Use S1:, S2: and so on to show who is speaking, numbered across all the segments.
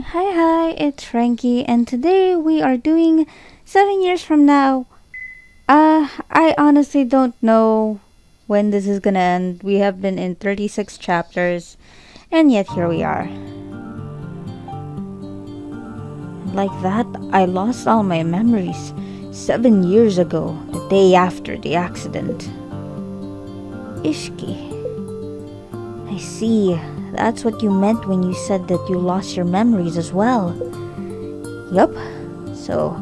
S1: Hi, it's Frankie, and today we are doing 7 years from now. I honestly don't know when this is gonna end. We have been in 36 chapters, and yet here we are. Like that, I lost all my memories 7 years ago, the day after the accident. Ishki. I see. That's what you meant when you said that you lost your memories as well. Yup. So,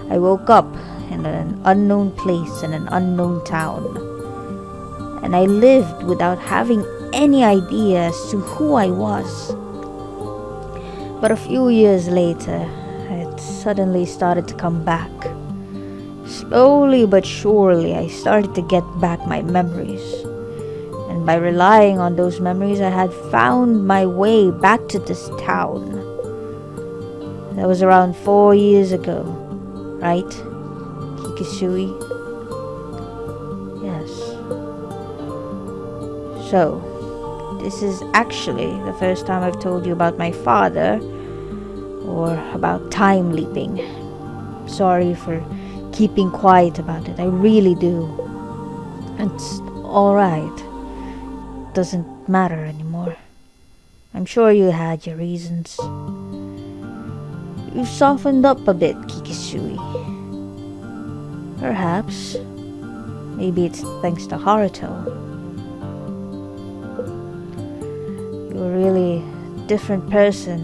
S1: I woke up in an unknown place in an unknown town. And I lived without having any idea as to who I was. But a few years later, it suddenly started to come back. Slowly but surely, I started to get back my memories. And by relying on those memories, I had found my way back to this town. That was around 4 years ago, right, Kikisui? Yes. So, this is actually the first time I've told you about my father, or about time leaping. Sorry for keeping quiet about it, I really do. It's alright. Doesn't matter anymore. I'm sure you had your reasons. You've softened up a bit, Kikisui. Perhaps. Maybe it's thanks to Haruto. You're a really different person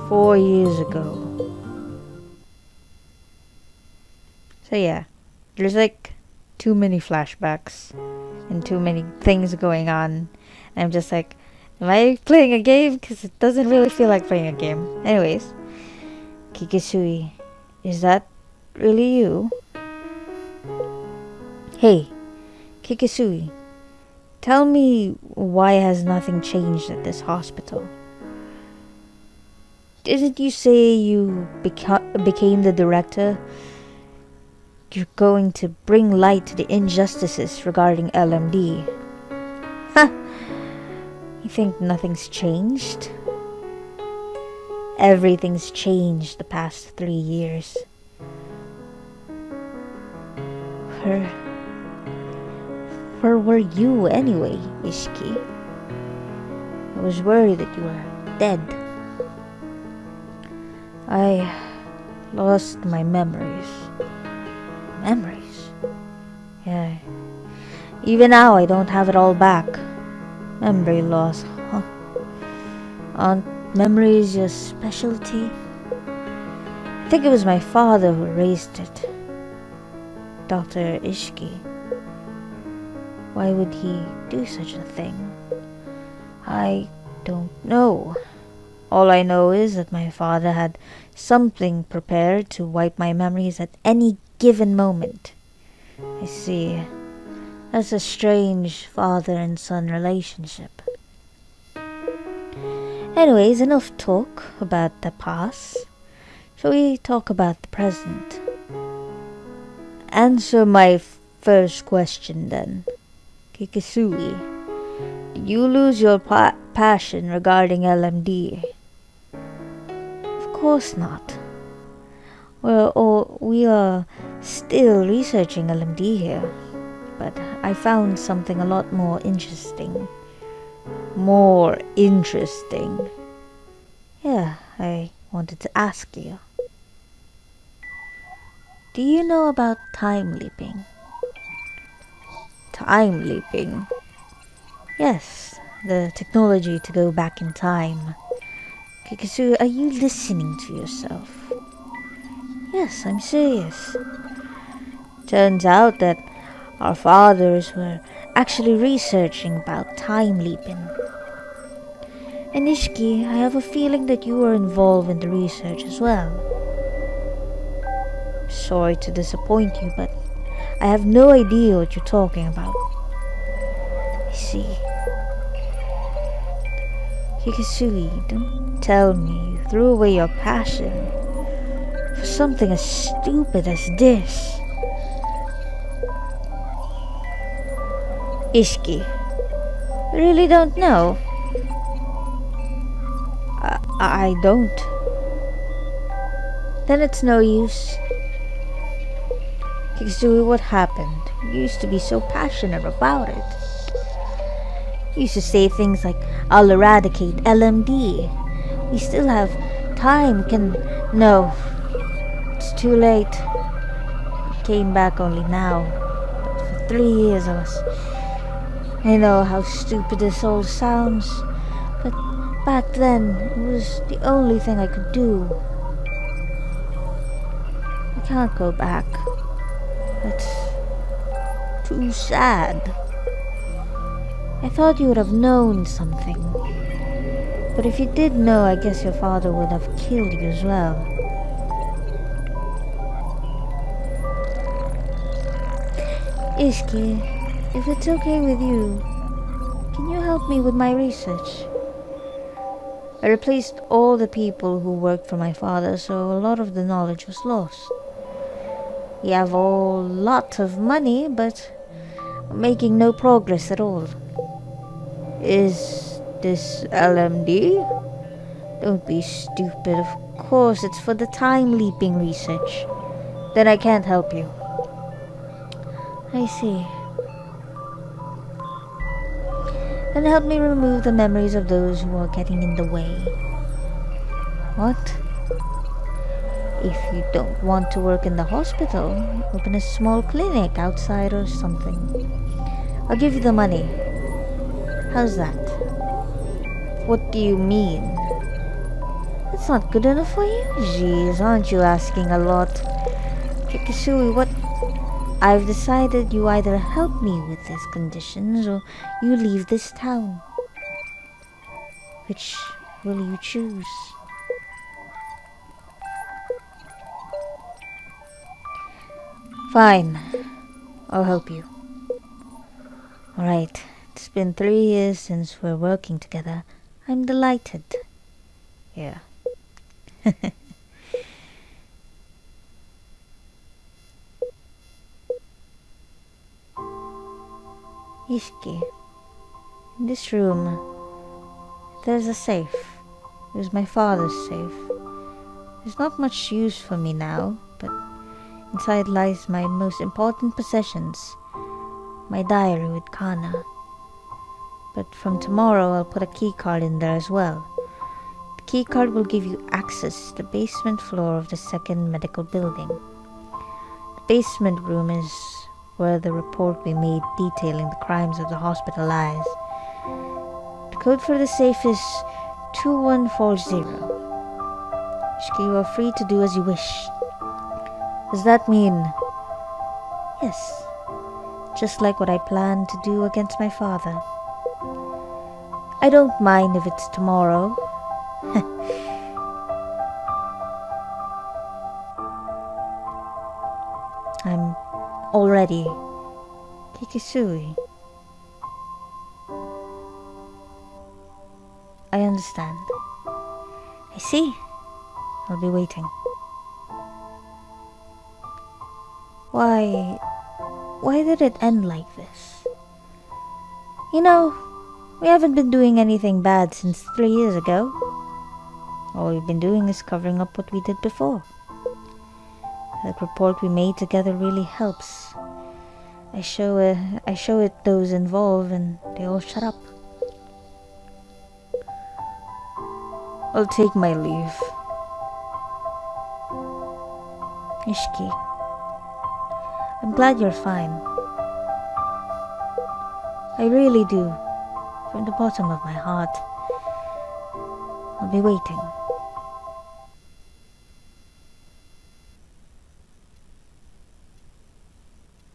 S1: 4 years ago. So yeah, there's like too many flashbacks and too many things going on. I'm just like, am I playing a game? Because it doesn't really feel like playing a game. Anyways, Kikisui, is that really you? Hey, Kikisui, tell me, why has nothing changed at this hospital? Didn't you say you became the director? You're going to bring light to the injustices regarding LMD. Huh. You think nothing's changed? Everything's changed the past 3 years. Where were you anyway, Ishiki? I was worried that you were dead. I lost my memories. Memories? Yeah. Even now, I don't have it all back. Memory loss, huh? Aren't memories your specialty? I think it was my father who raised it. Dr. Ishiki. Why would he do such a thing? I don't know. All I know is that my father had something prepared to wipe my memories at any given moment. I see. That's a strange father and son relationship. Anyways, enough talk about the past. Shall we talk about the present? Answer my first question then. Kikisui, did you lose your passion regarding LMD? Of course not. We are still researching LMD here, but I found something a lot more interesting. More interesting? Yeah, I wanted to ask you. Do you know about time leaping? Time leaping? Yes, the technology to go back in time. Kikisui, are you listening to yourself? Yes, I'm serious. Turns out that our fathers were actually researching about time leaping. And Ishiki, I have a feeling that you were involved in the research as well. Sorry to disappoint you, but I have no idea what you're talking about. I see. Kikisui, don't tell me you threw away your passion for something as stupid as this. Ishiki, you really don't know? I don't. Then it's no use. Kikisui, what happened? You used to be so passionate about it. You used to say things like, I'll eradicate LMD. We still have time, No, it's too late. It came back only now. But for 3 years I know how stupid this all sounds, but back then it was the only thing I could do. I can't go back. That's too sad. I thought you would have known something. But if you did know, I guess your father would have killed you as well. Ishki, if it's okay with you, can you help me with my research? I replaced all the people who worked for my father, so a lot of the knowledge was lost. We have a lot of money, but making no progress at all. Is this LMD? Don't be stupid. Of course, it's for the time-leaping research. Then I can't help you. I see. Then help me remove the memories of those who are getting in the way. What? If you don't want to work in the hospital, open a small clinic outside or something. I'll give you the money. How's that? What do you mean? That's not good enough for you? Jeez, aren't you asking a lot? Kikisui, what? I've decided you either help me with these conditions or you leave this town. Which will you choose? Fine. I'll help you. Alright. It's been 3 years since we're working together. I'm delighted. Yeah. Ishiki, in this room, there's a safe. It was my father's safe. There's not much use for me now, but inside lies my most important possessions. My diary with Kana. But from tomorrow I'll put a keycard in there as well. The keycard will give you access to the basement floor of the second medical building. The basement room is where the report we made detailing the crimes of the hospital lies. The code for the safe is 2140. Ishiki, you are free to do as you wish. Does that mean... Yes, just like what I planned to do against my father. I don't mind if it's tomorrow. I'm already Kikisui. I understand. I see. I'll be waiting. Why did it end like this? You know, we haven't been doing anything bad since 3 years ago. All we've been doing is covering up what we did before. That report we made together really helps. I show it those involved and they all shut up. I'll take my leave. Ishiki, I'm glad you're fine. I really do. From the bottom of my heart. I'll be waiting.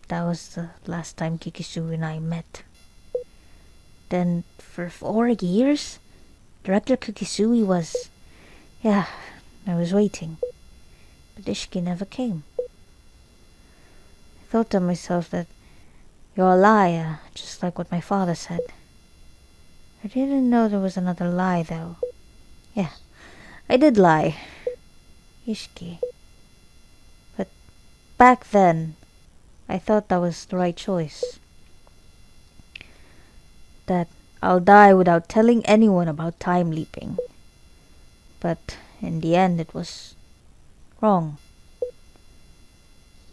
S1: That was the last time Kikisui and I met. Then, for 4 years, Director Kikisui was... Yeah, I was waiting. But Ishiki never came. I thought to myself that you're a liar, just like what my father said. I didn't know there was another lie, though. Yeah, I did lie. Ishiki. But back then, I thought that was the right choice. That I'll die without telling anyone about time leaping. But in the end, it was Wrong.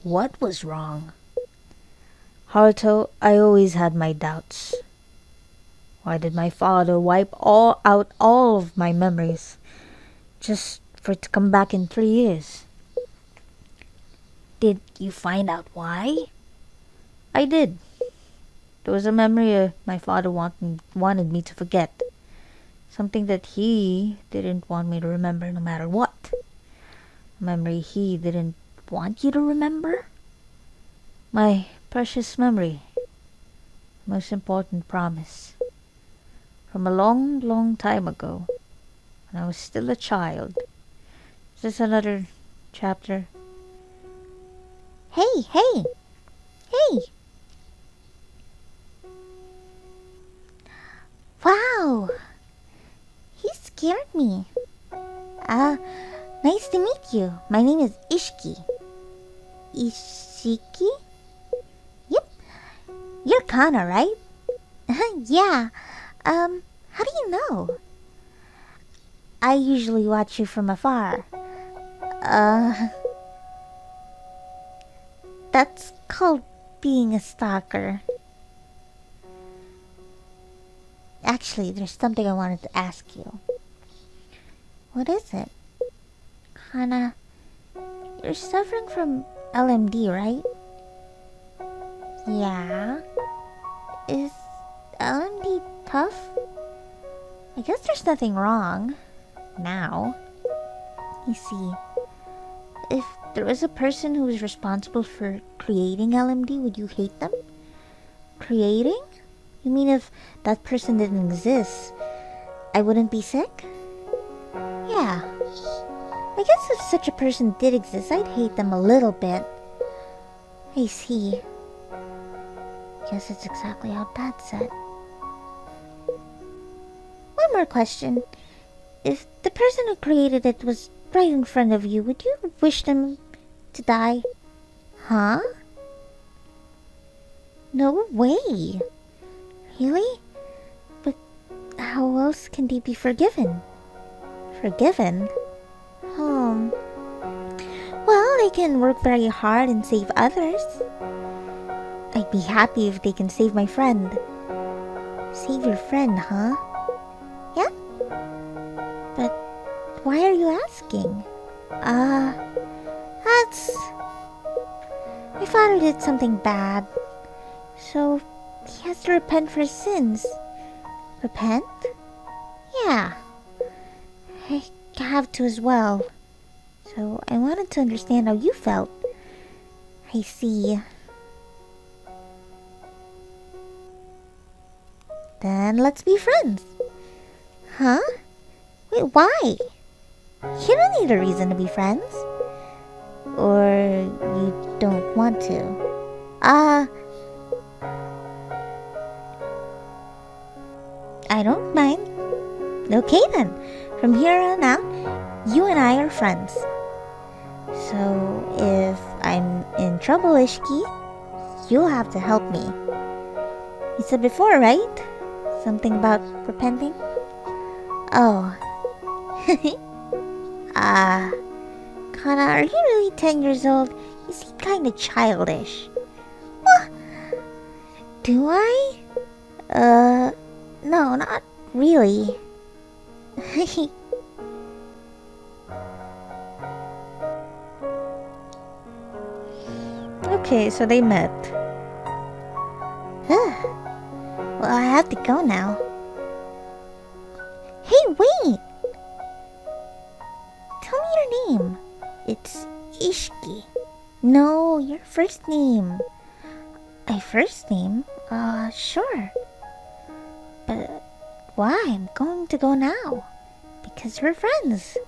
S1: What was wrong? Haruto, I always had my doubts. Why did my father wipe out all of my memories just for it to come back in 3 years? Did you find out why? I did. There was a memory my father wanted me to forget. Something that he didn't want me to remember no matter what. A memory he didn't want you to remember? My precious memory. Most important promise. From a long, long time ago, when I was still a child. Is this another chapter?
S2: Hey, hey! Hey! Wow! He scared me. Nice to meet you. My name is Ishiki. Ishiki? Yep. You're Kana, right? Yeah. How do you know? I usually watch you from afar. That's called being a stalker. Actually, there's something I wanted to ask you. What is it? Kana, you're suffering from LMD, right? Yeah. Is LMD tough? I guess there's nothing wrong. Now. You see, if there was a person who was responsible for creating LMD, would you hate them? Creating? You mean if that person didn't exist, I wouldn't be sick? Yeah. I guess if such a person did exist, I'd hate them a little bit. I see. Guess it's exactly how Dad said. One more question. If the person who created it was right in front of you, would you wish them to die? Huh? No way. Really? But how else can they be forgiven? Forgiven? Well, they can work very hard and save others. I'd be happy if they can save my friend. Save your friend, huh? Yeah? But why are you asking? That's... My father did something bad. So, he has to repent for his sins. Repent? Yeah. I have to as well. So, I wanted to understand how you felt. I see. Then let's be friends. Huh? Wait, why? You don't need a reason to be friends. Or you don't want to. I don't mind. Okay then. From here on out, you and I are friends. So, if I'm in trouble, Ishiki, you'll have to help me. You said before, right? Something about repenting? Oh. Kana, are you really 10 years old? You seem kinda childish. What? Do I? No, not really.
S1: Okay, so they met.
S2: Well, I have to go now. Hey, wait! Tell me your name. It's Ishiki. No, your first name. My first name? Sure. But why? I'm going to go now. Because we're friends.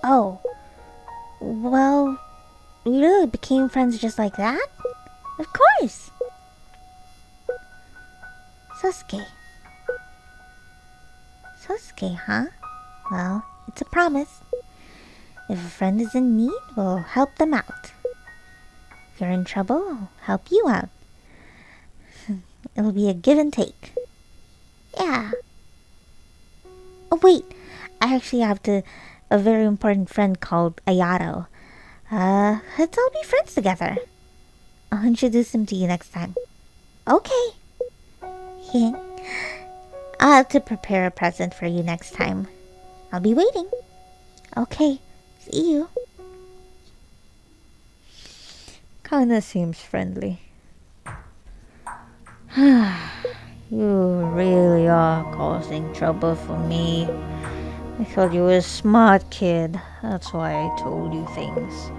S2: Oh. Well, we really became friends just like that? Of course. Sasuke. Sasuke, huh? Well, it's a promise. If a friend is in need, we'll help them out. If you're in trouble, I'll help you out. It'll be a give and take. Yeah. Oh, wait. I actually have a very important friend called Ayato. Let's all be friends together. I'll introduce him to you next time. Okay. I'll have to prepare a present for you next time. I'll be waiting. Okay. See you.
S1: Kinda seems friendly. You really are causing trouble for me. I thought you were a smart kid. That's why I told you things.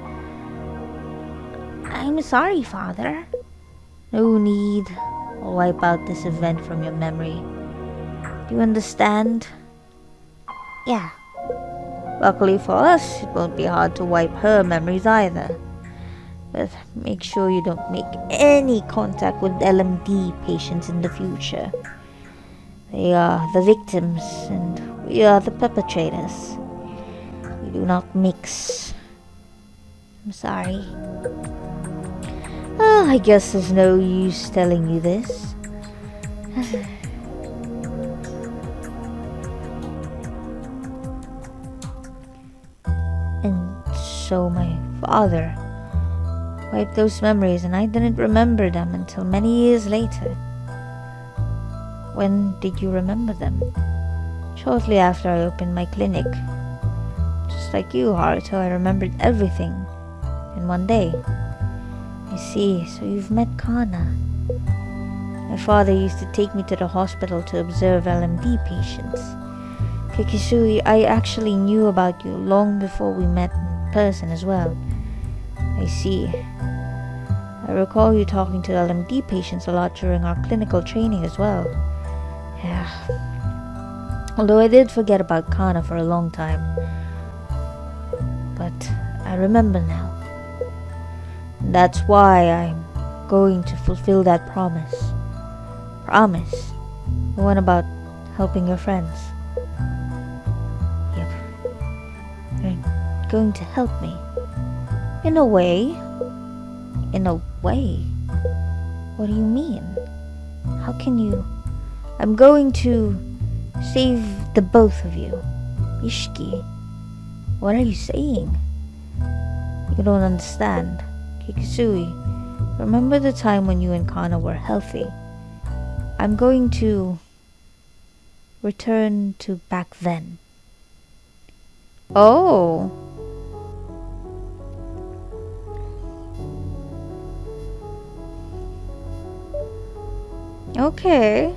S2: I'm sorry, Father.
S1: No need. I'll wipe out this event from your memory. Do you understand?
S2: Yeah.
S1: Luckily for us, it won't be hard to wipe her memories either. But make sure you don't make any contact with LMD patients in the future. They are the victims and we are the perpetrators. We do not mix.
S2: I'm sorry.
S1: Oh, I guess there's no use telling you this. And so my father wiped those memories and I didn't remember them until many years later. When did you remember them? Shortly after I opened my clinic. Just like you, Haruto, I remembered everything in one day. I see, so you've met Kana. My father used to take me to the hospital to observe LMD patients. Kikisui, I actually knew about you long before we met in person as well. I see. I recall you talking to LMD patients a lot during our clinical training as well. Yeah. Although I did forget about Kana for a long time. But I remember now. And that's why I'm going to fulfill that promise. Promise? The one about helping your friends. Yep. You're going to help me. In a way. In a way? What do you mean? How can you... I'm going to save the both of you. Ishiki. What are you saying? You don't understand. Kikisui, remember the time when you and Kana were healthy? I'm going to return to back then. Oh. Okay.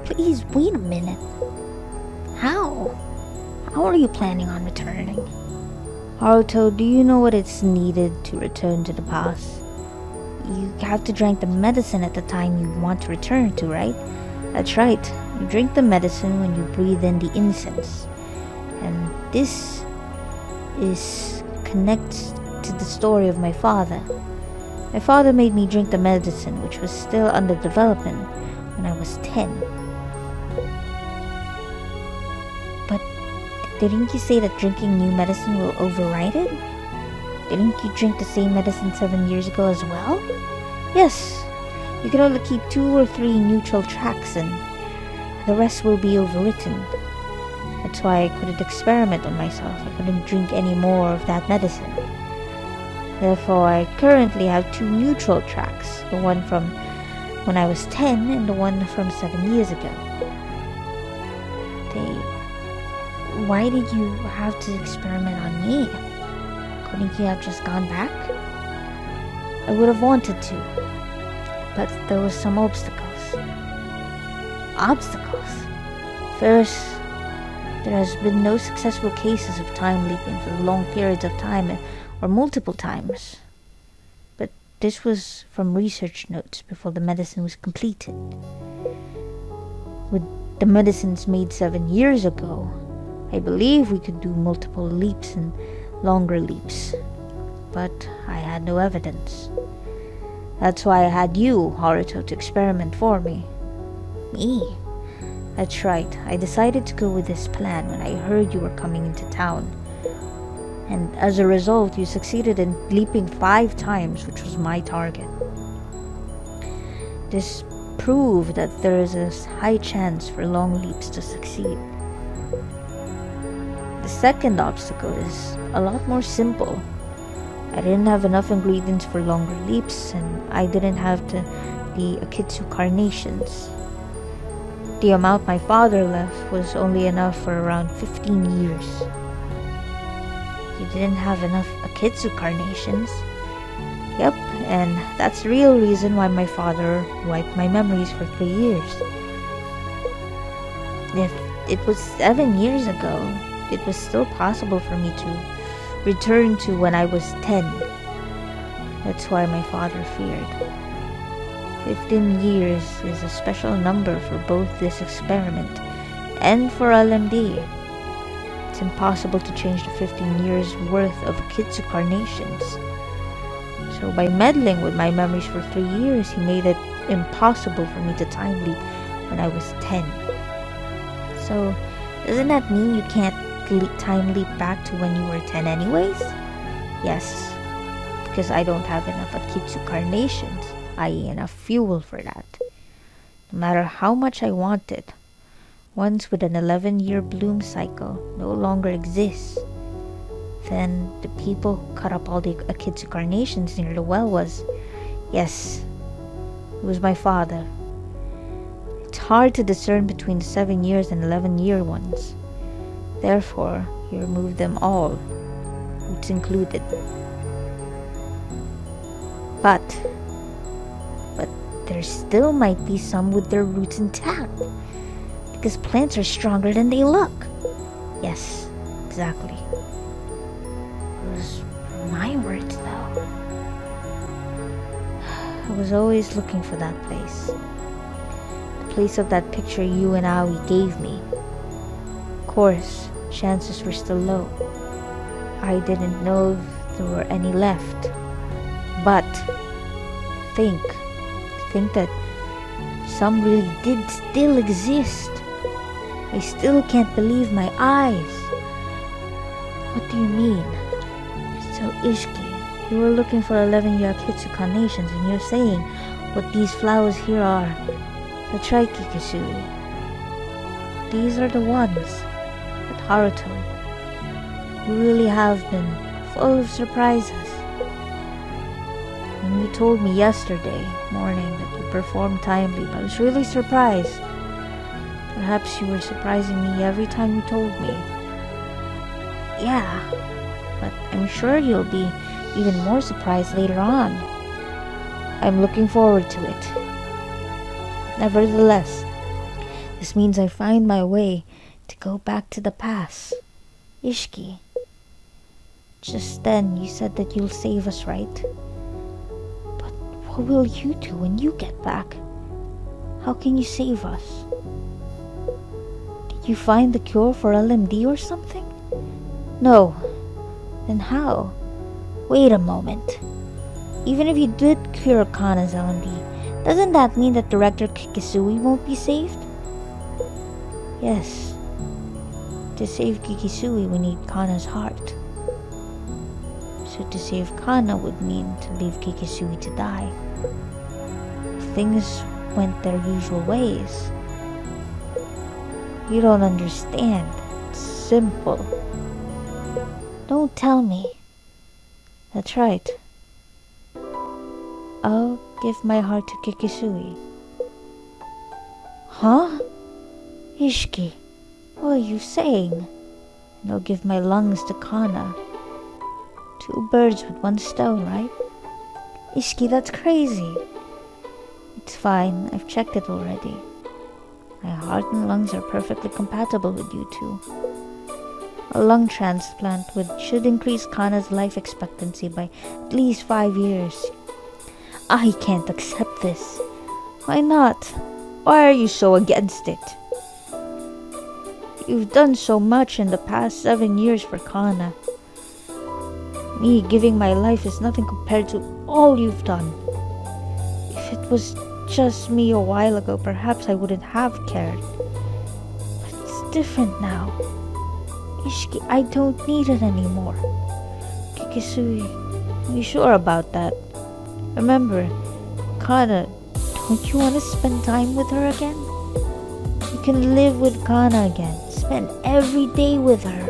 S2: Please wait a minute. How? How are you planning on returning?
S1: Haruto, do you know what it's needed to return to the past?
S2: You have to drink the medicine at the time you want to return to, right?
S1: That's right. You drink the medicine when you breathe in the incense. And this is connects to the story of my father. My father made me drink the medicine, which was still under development, when I was 10.
S2: But didn't you say that drinking new medicine will override it? Didn't you drink the same medicine 7 years ago as well?
S1: Yes. You can only keep 2 or 3 neutral tracks and the rest will be overwritten. That's why I couldn't experiment on myself. I couldn't drink any more of that medicine. Therefore, I currently have 2 neutral tracks. The one from when I was 10 and the one from 7 years ago.
S2: Why did you have to experiment on me? Couldn't you have just gone back?
S1: I would have wanted to, but there were some obstacles.
S2: Obstacles?
S1: First, there has been no successful cases of time leaping for long periods of time or multiple times. But this was from research notes before the medicine was completed. With the medicines made 7 years ago, I believe we could do multiple leaps and longer leaps, but I had no evidence. That's why I had you, Haruto, to experiment for me.
S2: Me?
S1: That's right. I decided to go with this plan when I heard you were coming into town. And as a result, you succeeded in leaping 5 times, which was my target. This proved that there is a high chance for long leaps to succeed. The second obstacle is a lot more simple. I didn't have enough ingredients for longer leaps, and I didn't have the Akitsu carnations. The amount my father left was only enough for around 15 years. You didn't have enough Akitsu carnations? Yep, and that's the real reason why my father wiped my memories for 3 years. If it was 7 years ago, it was still possible for me to return to when I was 10. That's why my father feared. 15 years is a special number for both this experiment and for LMD. It's impossible to change the 15 years worth of Akitsu carnations. So by meddling with my memories for 3 years, he made it impossible for me to time leap when I was 10. So doesn't that mean you can't time leap back to when you were 10 anyways? Yes, because I don't have enough Akitsu carnations, i.e. enough fuel for that. No matter how much I want it, ones with an 11-year bloom cycle no longer exists. Then the people who cut up all the Akitsu carnations near the well was, yes, it was my father. It's hard to discern between the 7 years and 11-year ones. Therefore, he removed them all, roots included. But there still might be some with their roots intact, because plants are stronger than they look. Yes, exactly. Those were my words, though. I was always looking for that place. The place of that picture you and Aoi gave me. Of course, chances were still low. I didn't know if there were any left. But think that some really did still exist. I still can't believe my eyes. What do you mean? So Ishiki, you were looking for 11-year Akitsu carnations, and you're saying what these flowers here are. That's right, Kikisui. These are the ones. But Haruto, you really have been full of surprises. When you told me yesterday morning that you performed time leap, I was really surprised. Perhaps you were surprising me every time you told me. Yeah, but I'm sure you'll be even more surprised later on. I'm looking forward to it. Nevertheless, this means I find my way to go back to the past. Ishiki, just then you said that you'll save us, right? But what will you do when you get back? How can you save us? Did you find the cure for LMD or something? No. Then how? Wait a moment. Even if you did cure Kana's LMD, doesn't that mean that Director Kikisui won't be saved? Yes. To save Kikisui, we need Kana's heart. So to save Kana would mean to leave Kikisui to die. If things went their usual ways. You don't understand. It's simple. Don't tell me. That's right. I'll give my heart to Kikisui. Huh? Ishiki, what are you saying? And I'll give my lungs to Kana. 2 birds with 1 stone, right? Ishiki, that's crazy. It's fine, I've checked it already. My heart and lungs are perfectly compatible with you two. A lung transplant should increase Kana's life expectancy by at least 5 years. I can't accept this. Why not? Why are you so against it? You've done so much in the past 7 years for Kana. Me giving my life is nothing compared to all you've done. If it was just me a while ago, perhaps I wouldn't have cared. But it's different now. Ishiki, I don't need it anymore. Kikisui, are you sure about that? Remember, Kana Don't you want to spend time with her again? You can live with Kana again. Spend every day with her.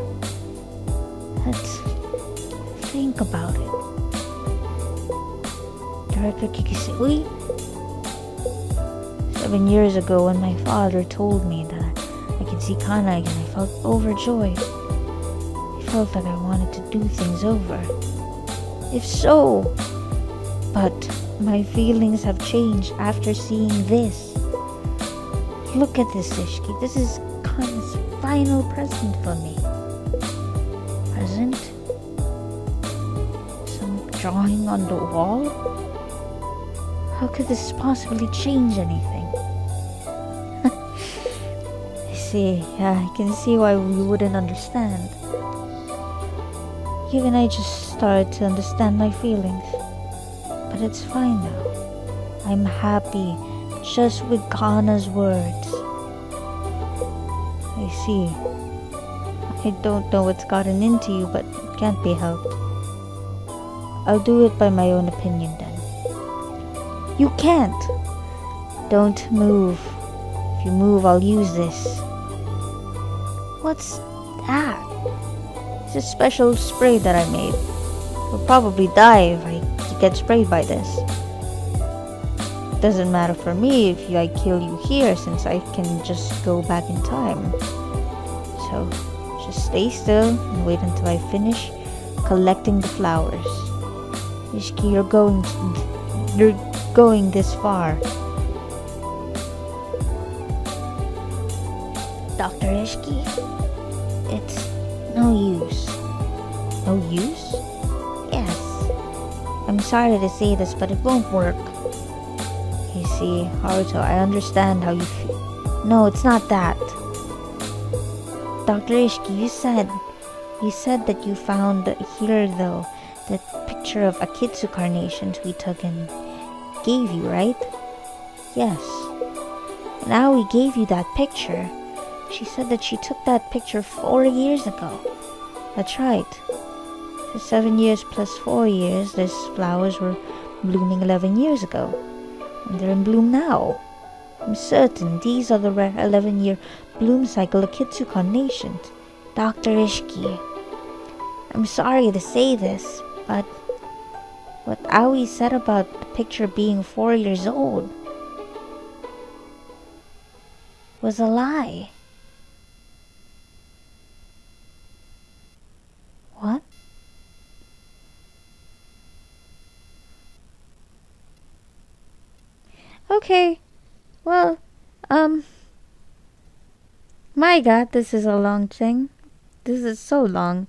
S1: Think about it. Director Kikisui? 7 years ago when my father told me that I could see Kana again, I felt overjoyed. I felt like I wanted to do things over. If so, but my feelings have changed after seeing this. Look at this, Ishiki. This is Kana's final present for me. Present? Some drawing on the wall? How could this possibly change anything? I can see why we wouldn't understand. Even I just started to understand my feelings. But it's fine now. I'm happy just with Kana's words. I see. I don't know what's gotten into you, but it can't be helped. I'll do it by my own opinion then. You can't! Don't move. If you move, I'll use this. What's that? It's a special spray that I made. You'll probably die if I get sprayed by this. It doesn't matter for me if I kill you here, since I can just go back in time. So, just stay still and wait until I finish collecting the flowers. Ishiki, you're going this far. Dr. Ishiki, it's no use. No use? Yes. I'm sorry to say this, but it won't work. You see, Haruto, I understand how you feel. No, it's not that. Dr. Ishiki, you said that you found here, though, that picture of Akitsu carnations we took and gave you, right? Yes. Now we gave you that picture. She said that she took that picture 4 years ago. That's right. For 7 years plus 4 years, these flowers were blooming 11 years ago. And they're in bloom now. I'm certain these are the rare 11-year bloom cycle Akitsu carnations. Dr. Ishiki, I'm sorry to say this, but what Aoi said about the picture being 4 years old was a lie. What? Okay. Well, my god, this is a long thing. This is so long.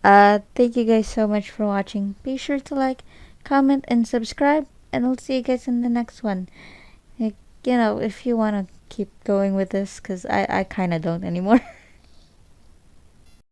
S1: Thank you guys so much for watching. Be sure to like, comment, and subscribe, and I'll see you guys in the next one. If you want to keep going with this, because I kind of don't anymore.